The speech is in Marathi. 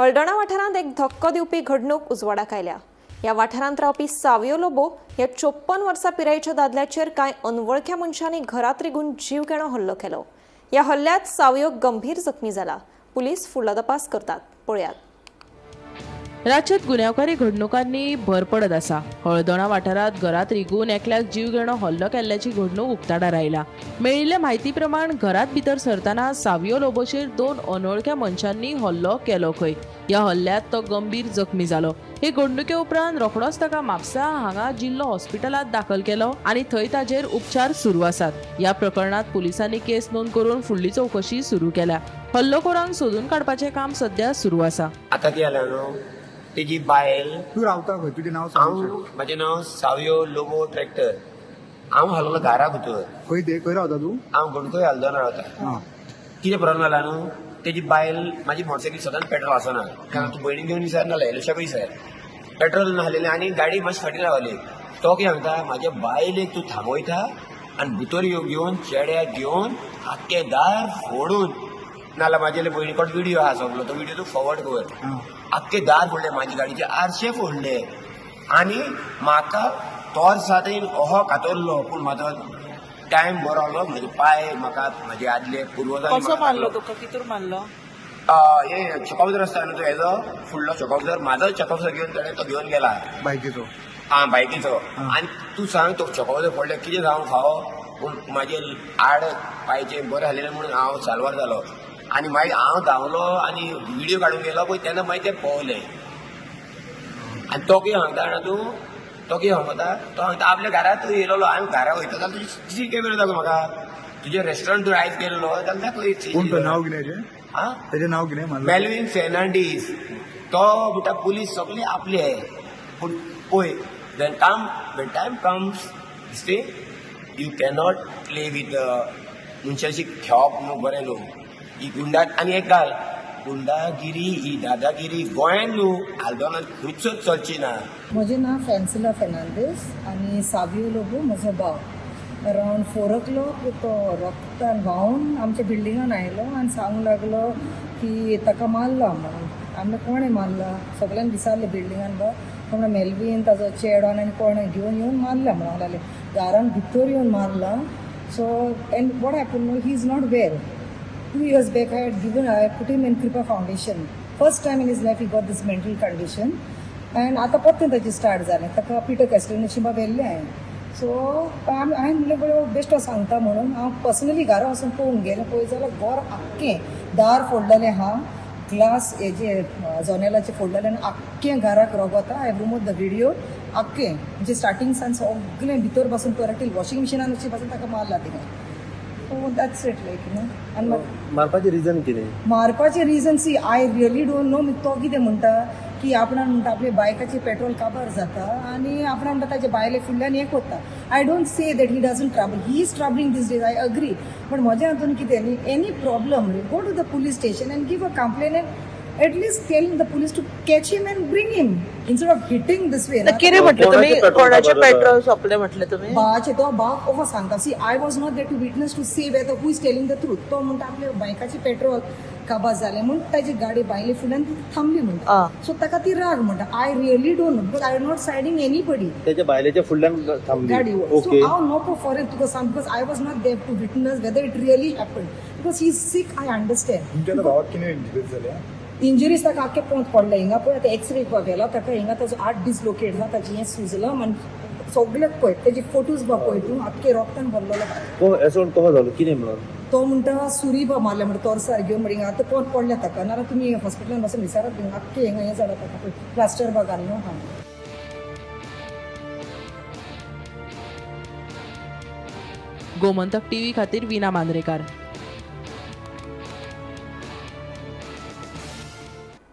हळदणा वाठारांत एक धक्को दिवपी घडणूक उजवाडाक आयल्या। ह्या वाठारांत रावपी सावयो लोबो ह्या 54 वर्सां पिरायेच्या दादल्याचेर कांय अनवळख्या मनशांनी घरांत रिगून जीव घेणो हल्लो केलो। ह्या हल्ल्यांत सावयो गंभीर जखमी जाला। पुलीस फुडलो तपास करतात। पळयात। राज्यात गुन्यांवकारी घडणुकांनी भर पडत आसा। हळदणा वाठारांत घरांत रिगून एकल्याक जीव घेणो हल्लो केल्ल्याची घडणूक उक्ताडार आयला। मेळिल्ल्या म्हायती प्रमाण घरांत भितर सरतना सावयो लोबोचेर 2 अनवळख्या मनशांनी हल्लो केलो खंय। ह्या हल्ल्यांत तो गंभीर जखमी जालो। हे घडणुके उपरांत रोखडोच ताका म्हापसा हांगा जिल्लो हॉस्पिटलांत दाखल केलो आनी थंय ताजेर उपचार सुरू आसात। ह्या प्रकरणात पुलिसांनी केस नोंद करून फुडली चौकशी सुरू केल्या। हल्लोखोरांक सोदून काडपाचें काम सध्या सुरू आसा। आता कितें जालें न्हू, तेजी बायल तू रावता खंय? तुजें नांव सांग. म्हजें नांव सावयो लोबो ट्रॅक्टर। हांव हाललो घरा भितर। खंय ते खंय रावता तू? हांव गणकय हलदोना रावता। हां. कितें प्रॉब्लम जाला न्हू, तेजी बायल म्हाजी मोटरसायकल सदांच पेट्रोल आसना। कारण तूं भयणी घेवन विचार नासलें, इलेक्शनाक विचार पेट्रोल नासलेलें आनी गाडी मातशी फाटीं रावली। तो कितें सांगता, म्हाज्या बायलेक तूं थांबयता आनी भितर घेवन चेड्याक घेवन आख्खें दार फोडून नाल्यार म्हाजे भयणी कडेन व्हिडियो आहा सगळो, तो व्हिडियो तूं फॉरवर्ड कर। आख्खे दार फोडले, म्हाजी गाडीचे आरशे फोडले आनी म्हाका तोरसादीन अहो कातरलो। पूण म्हाजो टायम बरो आसलो, म्हाजे पांय म्हाका म्हाजे आदले पुर्वजांनी कसो मारलो तुका? कितूर मारलो? हे चॉकअप आसता न्हू, तो हेजो फुडलो चॉकअप म्हाजो चॉकअप घेवन ताणें तो घेवन गेला। बायकीचो. बायकीचो। आनी तूं सांग, तो चॉकअप फोडले कितें जावंक फावो? पूण म्हाजे आड पांयचे बरें जालेले म्हणून हांव साल्वार जालो। आनी मागीर हांव धांवलो आनी व्हिडियो काडून गेलो पळय, तेन्ना मागीर ते पळोवले। आनी तो कितें सांगता जाणा तूं, तो कितें सांगता, तो सांगता आपल्या घरांत येयलो, हांवें घरा वयता जाल्यार तुजी सीसी कॅमेरा दाखय म्हाका। तुजे रेस्टॉरंट तूं आयज गेल्लो जाल्यार दाखय। कोण तो? नांव कितें तेजें? आं? तेजें नांव कितें? मेल्विन फेर्नांडीस। तो म्हणटा पुलीस सगळे आपले। पूण पळय, Wien time comes you cannot play with मनशाची खेळप न्हू, बरें न्हू। ही गुंडा आनी एक घाल, गुंडागिरी ही दादागिरी गोंयांत न्हू, हळदोणांत खंयचोच चलची ना। म्हजें नांव फ्रांसिला फेर्नांडीस आनी सावयो लोबो म्हजो भाव। अरावंड 4 o'clock तो रक्तान व्हांवून आमच्या बिल्डिंगान आयलो आनी सांगूंक लागलो की ताका मारला म्हणून। आमी कोणें मारला? सगळ्यांक विचारलें बिल्डिंगान कोण मेल्वीन ताजो चेडो आनी कोणें घेवन येवन मारला म्हणून लागलें। घरान भितर येवन मारला। So and what happen no, he is not well. 2 years back I put him in Kripa Foundation. First time in his life he got this mental condition. And आता परतून ताची स्टार्ट जालें, ताका पिटर कॅस्टलनशिपा व्हेल्लें हांवें। सो हांवें म्हणलें बरो बेश्टो सांगता म्हणून हांव पर्सनली घरा वचून पळोवंक गेलें। पळय जाल्यार घर आख्खें दार फोडलेलें आहा, ग्लास हेजे जनेलाचे फोडलेले आनी आख्खें घराक रगत। आय रिमूव्ह द व्हिडियो आख्खें, म्हणजे स्टार्टींग सान सगळें भितर बसून पळयतील वॉशिंग मिशिनान अशी बसून ताका मारला तिका। So that's it, like you know. आनी मारपाचें रिजन कितें? मारपाचें reason see I really don't know. तो कितें म्हणटा की आपणान म्हणटा आपले बायकाचे पेट्रोल काबार जाता आनी आपणान म्हणटा ताजे बायले फुडल्यान हें करता। I don't say that he doesn't travel, he is travelling these days, I agree. But म्हज्या हातून कितें न्ही, any problem go to the police station and give a complaint and at least telling the police to catch him and bring him instead of hitting this way. किती म्हटलं तुम्ही? कोणाचे पेट्रोल सोपले म्हटलं तुम्ही? बाचे तो बाग ओहो सांगता। See I was not there to witness to see whether who is telling the truth. तो म्हणटा आपल्या बायकाचे पेट्रोल काबार जालें म्हणून ताजी गाडी बायले फुड्यान थांबली म्हणटा। सो ताका ती राग म्हणटा। I really don't know, because I am not siding anybody. त्याच्या बायलेच्या फुडल्यान थांबली गाडी। ओके। सो हांव नको फॉर इट तुका सांग, because I was not there to witness whether it really happen, because he is sick. I understand. तुमच्या भावाक कितें इंजुरीज जाल्या? इंजुरीज ताका आख्खे पोंत पडले हिंगा पळय। आतां एक्सरे गेलो ताका, हिंगा ताजो 8 डिसलोकेट ना, ताजें हें सुजलां आनी सगळे पळय तेजे फोटोज पळय तूं, आख्खे रोगतान भरलेलो। तो एसोड कहो जालो कितें म्हणून? तो म्हणटा सुरी मारले म्हणटा तोरसार घेवन म्हणटा आतां पोंत पडले ताका। नाल्यार तुमी हॉस्पिटलान वचून विचारात, हिंगा आख्खे हिंगा हें जालां ताका पळय, प्लास्टर घालून हा। गोमंतक टीव्ही खातीर विना मांद्रेकार।